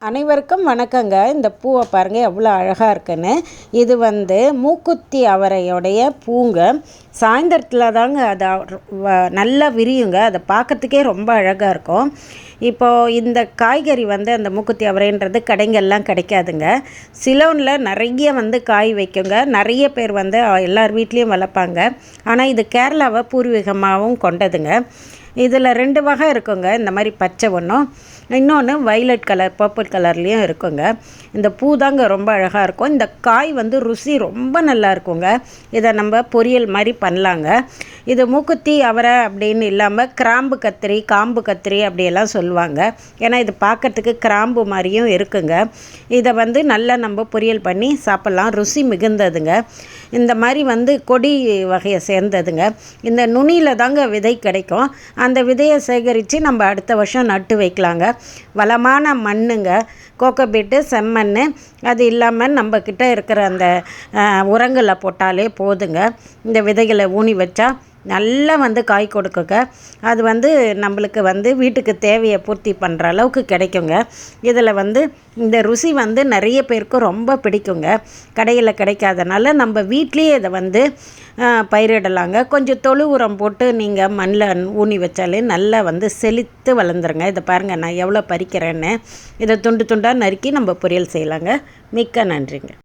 அனைவருக்கும் வணக்கங்க. இந்த பூவை பாருங்கள் எவ்வளோ அழகாக இருக்குன்னு. இது மூக்குத்தி அவரையோடைய பூங்க. சாயந்தரத்தில் தாங்க அது நல்லா விரியுங்க. அதை பார்க்குறதுக்கே ரொம்ப அழகாக இருக்கும். இப்போது இந்த காய்கறி அந்த மூக்குத்தி அவரைன்றது கடைங்கள்லாம் கிடைக்காதுங்க. சிலோனில் நிறைய காய் வைக்குங்க. நிறைய பேர் எல்லார் வீட்லேயும் வளர்ப்பாங்க. ஆனால் இது கேரளாவை பூர்வீகமாகவும் கொண்டதுங்க. இதில் 2 வகை இருக்குங்க. இந்த மாதிரி பச்சை ஒன்றும், இன்னொன்று வைலட் கலர் பர்பிள் கலர்லேயும் இருக்குங்க. இந்த பூ தாங்க ரொம்ப அழகாக இருக்கும். இந்த காய் ருசி ரொம்ப நல்லா இருக்குங்க. இதை நம்ம பொரியல் மாதிரி பண்ணலாங்க. இது மூக்குத்தி அவரை அப்படின்னு இல்லாமல் கிராம்பு கத்திரி, காம்பு கத்திரி அப்படியெல்லாம் சொல்லுவாங்க. ஏன்னா இது பார்க்கறதுக்கு கிராம்பு மாதிரியும் இருக்குங்க. இதை நல்லா நம்ம பொரியல் பண்ணி சாப்பிட்லாம். ருசி மிகுந்ததுங்க. இந்த மாதிரி கொடி வகையை சேர்ந்ததுங்க. இந்த நுனியில் தாங்க விதை கிடைக்கும். அந்த விதையை சேகரித்து நம்ம அடுத்த வருஷம் நட்டு வைக்கலாங்க. வளமான மண்ணுங்க, கோகோபீட்டு, செம்மண். அது இல்லாமல் நம்மக்கிட்ட இருக்கிற அந்த உரங்களை போட்டாலே போதுங்க. இந்த விதைகளை ஊனி வச்சா நல்லா காய் கொடுக்குங்க. அது நம்மளுக்கு வீட்டுக்கு தேவையை பூர்த்தி பண்ணுற அளவுக்கு கிடைக்குங்க. இதில் இந்த ருசி நிறைய பேருக்கு ரொம்ப பிடிக்குங்க. கடையில் கிடைக்காதனால நம்ம வீட்லேயே இதை பயிரிடலாங்க. கொஞ்சம் தொழு உரம் போட்டு நீங்கள் மண்ணில் ஊனி வச்சாலே நல்லா செழித்து வளர்ந்துருங்க. இதை பாருங்கள் நான் எவ்வளோ பறிக்கிறேன்னு. இதை துண்டு துண்டாக நறுக்கி நம்ம பொரியல் செய்யலாங்க. மிக்க நன்றிங்க.